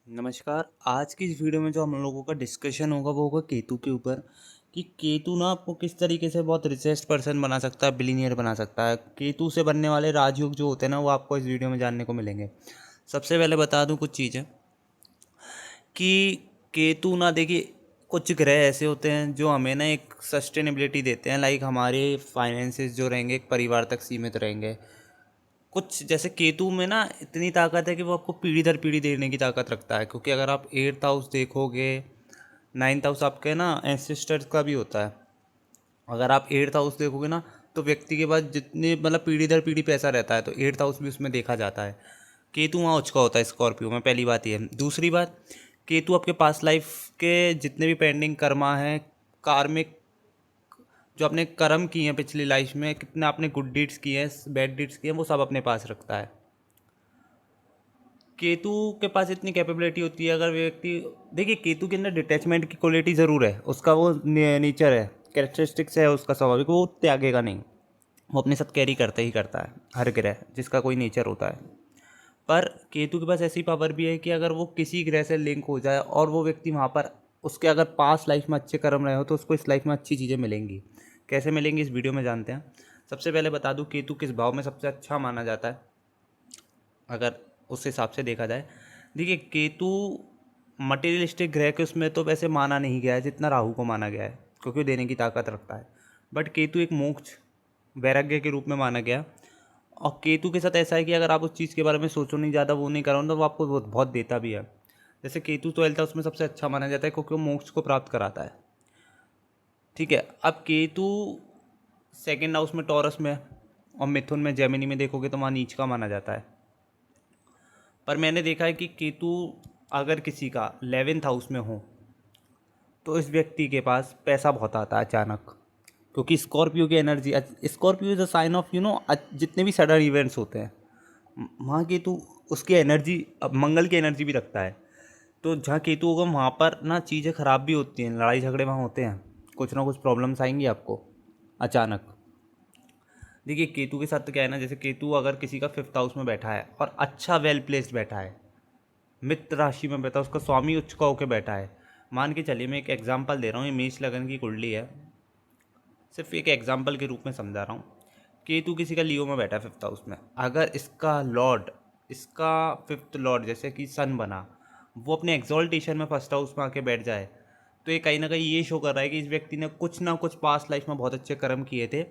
नमस्कार। आज की इस वीडियो में जो हम लोगों का डिस्कशन होगा वो होगा केतु के ऊपर कि केतु ना आपको किस तरीके से बहुत रिचेस्ट पर्सन बना सकता है, बिलीनियर बना सकता है। केतु से बनने वाले राजयोग जो होते हैं ना वो आपको इस वीडियो में जानने को मिलेंगे। सबसे पहले बता दूं कुछ चीज़ें कि केतु ना देखिए, कुछ ग्रह ऐसे होते हैं जो हमें ना एक सस्टेनेबिलिटी देते हैं, लाइक हमारे फाइनेंसेस जो रहेंगे एक परिवार तक सीमित रहेंगे। कुछ जैसे केतु में ना इतनी ताकत है कि वो आपको पीढ़ी दर पीढ़ी देने की ताकत रखता है, क्योंकि अगर आप 8th हाउस देखोगे, 9th हाउस आपके ना एंसेस्टर्स का भी होता है। अगर आप 8th हाउस देखोगे ना तो व्यक्ति के पास जितने मतलब पीढ़ी दर पीढ़ी पैसा रहता है, तो 8th हाउस भी उसमें देखा जाता है। केतु वहाँ उचका होता है स्कॉर्पियो में, पहली बात ये है। दूसरी बात, केतु आपके पास लाइफ के जितने भी पेंडिंग कर्मा हैं, कार्मिक जो आपने कर्म किए हैं पिछली लाइफ में, कितने आपने गुड डीड्स किए हैं, बैड डीड्स किए हैं, वो सब अपने पास रखता है। केतु के पास इतनी कैपेबिलिटी होती है, अगर व्यक्ति देखिए केतु के अंदर डिटैचमेंट की क्वालिटी ज़रूर है, उसका वो नेचर है, कैरेक्टरिस्टिक्स है उसका स्वाभाविक, वो त्यागेगा नहीं, वो अपने साथ कैरी करते ही करता है हर ग्रह जिसका कोई नेचर होता है। पर केतु के पास ऐसी पावर भी है कि अगर वो किसी ग्रह से लिंक हो जाए और वो व्यक्ति वहाँ पर उसके अगर पास लाइफ में अच्छे कर्म रहे हो तो उसको इस लाइफ में अच्छी चीज़ें मिलेंगी। कैसे मिलेंगी इस वीडियो में जानते हैं। सबसे पहले बता दूँ केतु किस भाव में सबसे अच्छा माना जाता है, अगर उस हिसाब से देखा जाए। देखिए केतु मटेरियलिस्टिक ग्रह के उसमें तो वैसे माना नहीं गया है जितना राहु को माना गया है, क्योंकि वो देने की ताकत रखता है। बट केतु एक मोक्ष वैराग्य के रूप में माना गया। और केतु के साथ ऐसा है कि अगर आप उस चीज़ के बारे में सोचो नहीं, ज़्यादा वो नहीं करो, तो वो आपको बहुत बहुत देता भी है। जैसे केतु 12th हाउस में सबसे अच्छा माना जाता है क्योंकि वो मोक्ष को प्राप्त कराता है। ठीक है, अब केतु 2nd हाउस में टॉरस में और मिथुन में जेमिनी में देखोगे तो वहाँ नीच का माना जाता है। पर मैंने देखा है कि केतु अगर किसी का 11th हाउस में हो तो इस व्यक्ति के पास पैसा बहुत आता है अचानक, क्योंकि स्कॉर्पियो की energy, Scorpio is a sign of जितने भी सडन इवेंट्स होते हैं वहाँ केतु उसकी एनर्जी, अब मंगल की एनर्जी भी रखता है। तो जहाँ केतु होगा वहाँ पर ना चीज़ें ख़राब भी होती हैं, लड़ाई झगड़े वहाँ होते हैं, कुछ ना कुछ प्रॉब्लम्स आएंगी आपको अचानक। देखिए केतु के साथ तो क्या है ना, जैसे केतु अगर किसी का 5th हाउस में बैठा है और अच्छा वेल प्लेस्ड बैठा है, मित्र राशि में बैठा, उसका स्वामी उच्च का होकर बैठा है। मान के चलिए, मैं एक एग्जांपल दे रहा हूँ, ये मेष लगन की कुंडली है, सिर्फ एक एग्जांपल के रूप में समझा रहा हूँ। केतु किसी का लियो में बैठा है 5th हाउस में, अगर इसका लॉर्ड, इसका 5th लॉर्ड जैसे कि सन बना, वो अपने एक्सॉल्टेशन में 1st हाउस में आके बैठ जाए, तो ये कहीं ना कहीं ये शो कर रहा है कि इस व्यक्ति ने कुछ ना कुछ पास्ट लाइफ में बहुत अच्छे कर्म किए थे,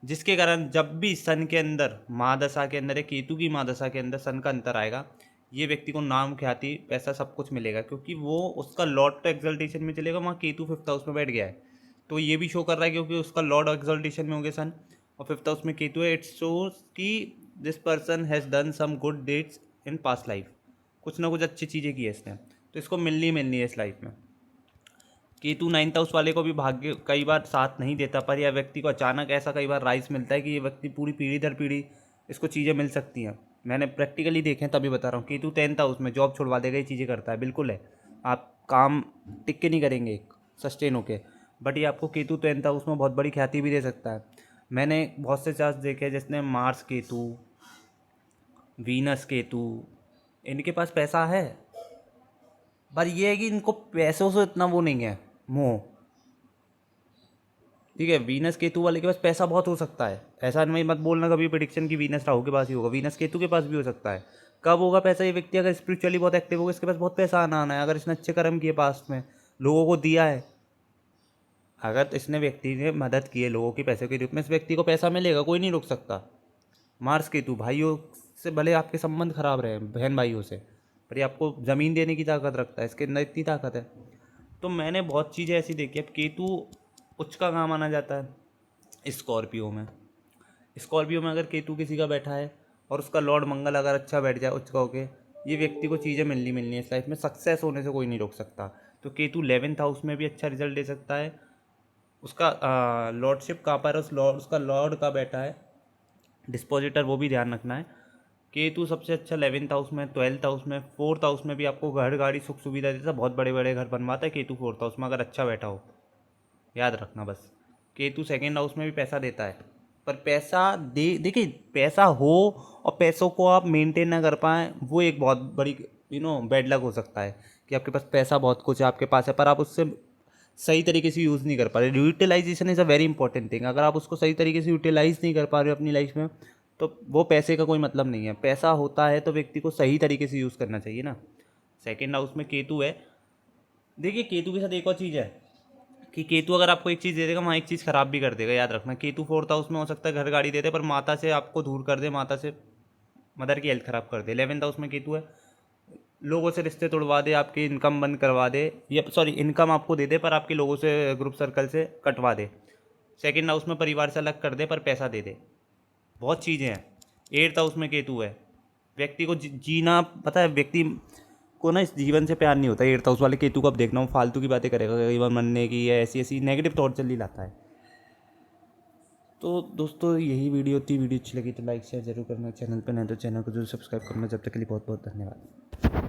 जिसके कारण जब भी सन के अंदर महादशा के अंदर या केतु की महादशा के अंदर सन का अंतर आएगा, ये व्यक्ति को नाम ख्याति पैसा सब कुछ मिलेगा, क्योंकि वो उसका लॉर्ड तो एक्सल्टेशन में चलेगा, वहाँ केतु 5th हाउस में बैठ गया है। तो ये भी शो कर रहा है क्योंकि उसका लॉर्ड एक्सल्टेशन में हो गया सन, और 5th हाउस में केतु है, इट्स शोज कि this person has done some good deeds in past life, कुछ ना कुछ अच्छी चीज़ें की है इसने, तो इसको मिलनी है इस लाइफ में। केतु 9th हाउस वाले को भी भाग्य कई बार साथ नहीं देता, पर यह व्यक्ति को अचानक ऐसा कई बार राइज मिलता है कि ये व्यक्ति पूरी पीढ़ी दर पीढ़ी इसको चीज़ें मिल सकती हैं। मैंने प्रैक्टिकली देखे हैं तभी बता रहा हूँ। केतु 10th हाउस में जॉब छुड़वा देगा, ये चीज़ें करता है, बिल्कुल है। आप काम टिक के नहीं करेंगे सस्टेन होके, बट ये आपको केतु 10th हाउस में बहुत बड़ी ख्याति भी दे सकता है। मैंने बहुत से चार्ट देखे हैं जिसने मार्स केतु, वीनस केतु, इनके पास पैसा है, पर ये है कि इनको पैसों से इतना वो नहीं है मोह। ठीक है, वीनस केतु वाले के पास पैसा बहुत हो सकता है, ऐसा नहीं मत बोलना कभी प्रिडिक्शन की वीनस राहु के पास ही होगा, वीनस केतु के पास भी हो सकता है। कब होगा पैसा, ये व्यक्ति अगर स्पिरिचुअली बहुत एक्टिव होगा, इसके पास बहुत पैसा आना है, अगर इसने अच्छे कर्म किए पास्ट में, लोगों को दिया है, अगर इसने व्यक्ति ने मदद की है लोगों की पैसे के रूप में, इस व्यक्ति को पैसा मिलेगा, कोई नहीं रोक सकता। मार्स केतु भाइयों से भले आपके संबंध खराब रहे, बहन भाइयों से, पर ये आपको ज़मीन देने की ताकत रखता है, इसके अंदर इतनी ताकत है। तो मैंने बहुत चीज़ें ऐसी देखी। अब केतु उच्च का कहाँ माना जाता है, स्कॉर्पियो में। स्कॉर्पियो में अगर केतु किसी का बैठा है और उसका लॉर्ड मंगल अगर अच्छा बैठ जाए उच्च का होके, ये व्यक्ति को चीज़ें मिलनी है इस लाइफ में, सक्सेस होने से कोई नहीं रोक सकता। तो केतु 11th हाउस में भी अच्छा रिजल्ट दे सकता है। उसका लॉर्डशिप कहाँ पर है, उसका लॉर्ड का बैठा है डिस्पोजिटर, वो भी ध्यान रखना है। केतु सबसे अच्छा 11th हाउस में, 12th हाउस में, 4th हाउस में भी आपको घर गाड़ी सुख सुविधा देता है, बहुत बड़े बड़े घर बनवाता है केतु 4th हाउस में अगर अच्छा बैठा हो, याद रखना बस। केतु 2nd हाउस में भी पैसा देता है, पर पैसा देखिए पैसा हो और पैसों को आप मेंटेन ना कर पाएँ, वो एक बहुत बड़ी बैड लक हो सकता है कि आपके पास पैसा बहुत कुछ है, आपके पास है, पर आप उससे सही तरीके से यूज़ नहीं कर पा रहे। Utilization is a very important thing. अगर आप उसको सही तरीके से यूटिलाइज नहीं कर पा रहे हो अपनी लाइफ में, तो वो पैसे का कोई मतलब नहीं है। पैसा होता है तो व्यक्ति को सही तरीके से यूज़ करना चाहिए ना। सेकेंड हाउस में केतु है। देखिए केतु के साथ एक और चीज़ है कि केतु अगर आपको एक चीज़ दे देगा, वहाँ एक चीज़ खराब भी कर देगा। याद रखना, केतु फोर्थ हाउस में हो सकता है घर गाड़ी दे दे, पर माता से आपको दूर कर दे, माता से मदर की हेल्थ खराब कर दे। 11th हाउस में केतु है, लोगों से रिश्ते तोड़वा दे, आपकी इनकम बंद करवा दे, या सॉरी इनकम आपको दे दे पर आपके लोगों से, ग्रुप सर्कल से कटवा दे। सेकेंड हाउस में परिवार से अलग कर दे पर पैसा दे दे। बहुत चीज़ें हैं। 8th हाउस में केतु है, व्यक्ति को जीना पता है, व्यक्ति को ना इस जीवन से प्यार नहीं होता। 8th हाउस वाले केतु को अब देखना, वो फालतू की बातें करेगा, कई बार मरने की या ऐसी ऐसी नेगेटिव थॉट जल्दी लाता है। तो दोस्तों यही वीडियो थी। वीडियो अच्छी लगी तो लाइक शेयर जरूर करना, चैनल पर नहीं तो चैनल को जरूर सब्सक्राइब करना। जब तक के लिए बहुत बहुत धन्यवाद।